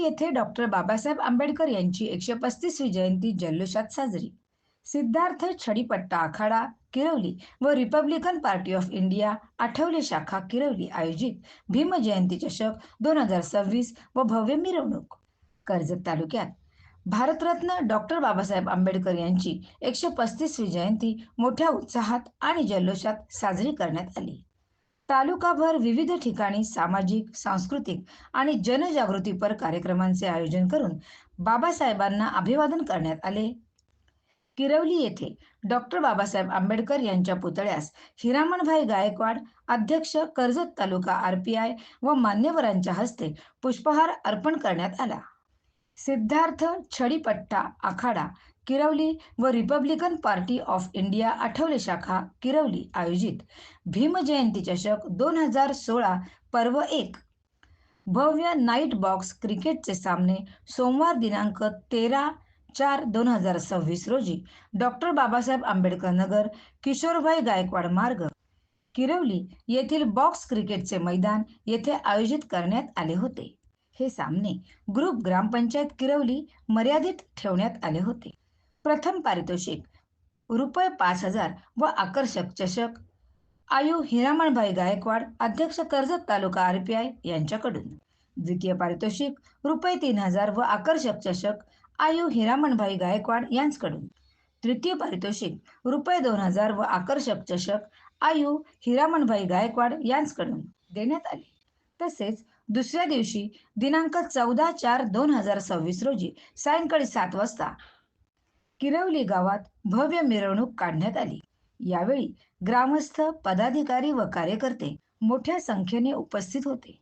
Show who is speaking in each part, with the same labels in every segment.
Speaker 1: येथे डॉक्टर बाबासाहेब आंबेडकर यांची 135वी जयंती जल्लोषात साजरी. सिद्धार्थ छडीपट्टा आखाडा किरवली व Republican party of India Athawale शाखा किरवली आयोजित भीम जयंती चषक 2026 व भव्य मिरवणूक. कर्जत तालुक्यात भारतरत्न डॉक्टर बाबासाहेब आंबेडकर यांची 135वी जयंती मोठ्या उत्साहात आणि जल्लोषात साजरी करण्यात आली. तालुकाभर विविध ठिकाणी सामाजिक, सांस्कृतिक आणि जनजागृतीपर कार्यक्रमांचे आयोजन करून बाबासाहेबांना अभिवादन करण्यात आले. किरवली येथे डॉक्टर बाबासाहेब आंबेडकर यांच्या पुतळ्यास हिरामणभाई गायकवाड, अध्यक्ष कर्जत तालुका आरपीआय व मान्यवरांच्या हस्ते पुष्पहार अर्पण करण्यात आला. सिद्धार्थ छडीपट्टा आखाडा किरवली व Republican party of India Athawale शाखा किरवली आयोजित भीम जयंती चषक 2016 पर्व 1 भव्य नाईट बॉक्स क्रिकेटचे सामने सोमवार दिनांक 13/4/2026 रोजी डॉक्टर बाबासाहेब आंबेडकर नगर, किशोरभाई गायकवाड मार्ग, किरवली येथील बॉक्स क्रिकेटचे मैदान येथे आयोजित करण्यात आले होते. हे सामने ग्रुप ग्रामपंचायत किरवली मर्यादित ठेवण्यात आले होते. प्रथम पारितोषिक ₹5,000 व आकर्षक चषक आयु हिरामणभाई गायकवाड, अध्यक्ष कर्जत तालुका आरपीआय यांच्याकडून. द्वितीय पारितोषिक ₹3,000 व आकर्षक चषक आयु हिरामणभाई गायकवाड यांच्याकडून. तृतीय पारितोषिक ₹2,000 व आकर्षक चषक आयु हिरामणभाई गायकवाड यांच्याकडून देण्यात आले. तसेच दुसऱ्या दिवशी दिनांक 14/4/2026 रोजी सायंकाळी 7 वाजता किरवली गावात भव्य मिरवणूक काढण्यात आली. यावेळी ग्रामस्थ, पदाधिकारी व कार्यकर्ते मोठ्या संख्येने उपस्थित होते.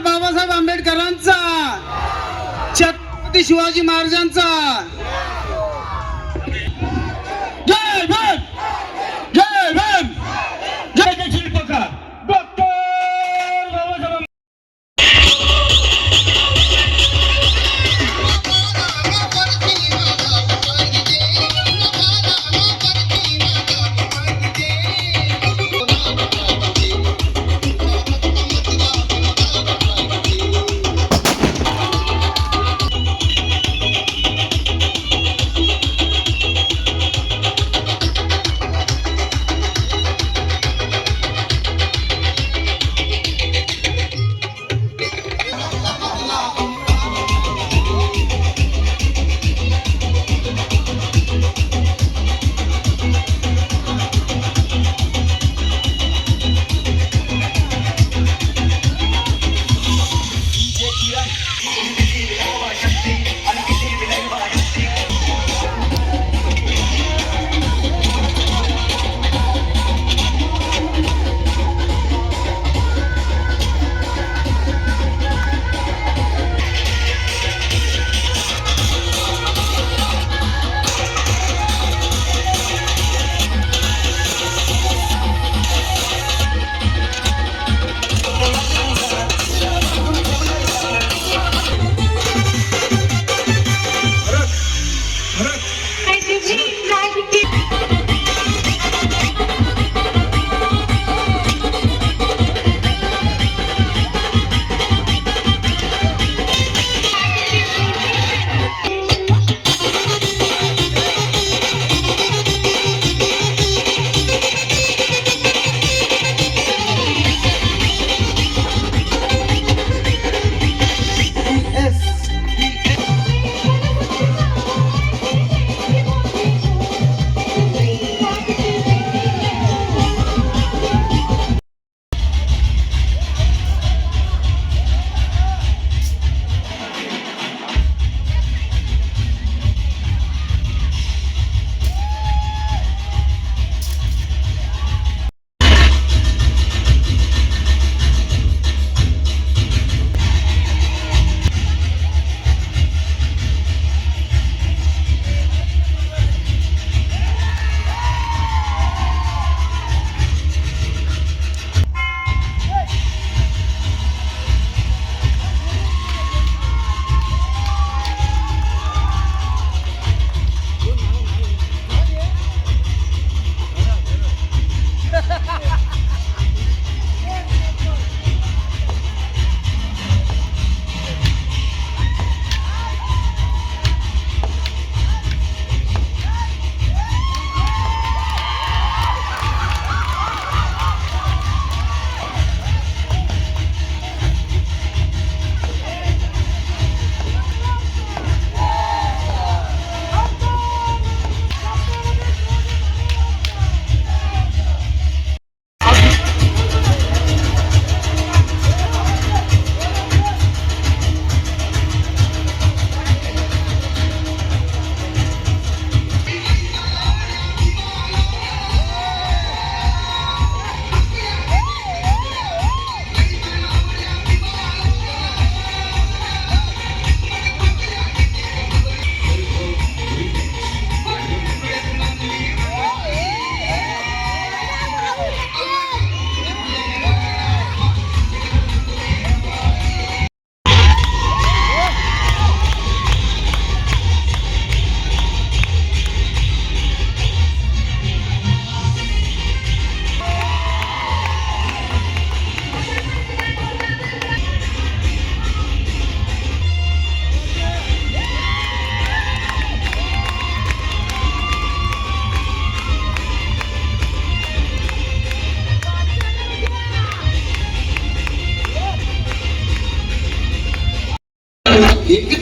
Speaker 2: बाबासाहेब आंबेडकरांचा, छत्रपती शिवाजी महाराजांचा जय भीम, जय भीम, जय शिल्पकार डॉक्टर बाबासाहेब.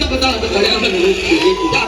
Speaker 3: शपथात घड्याळ तुझ्या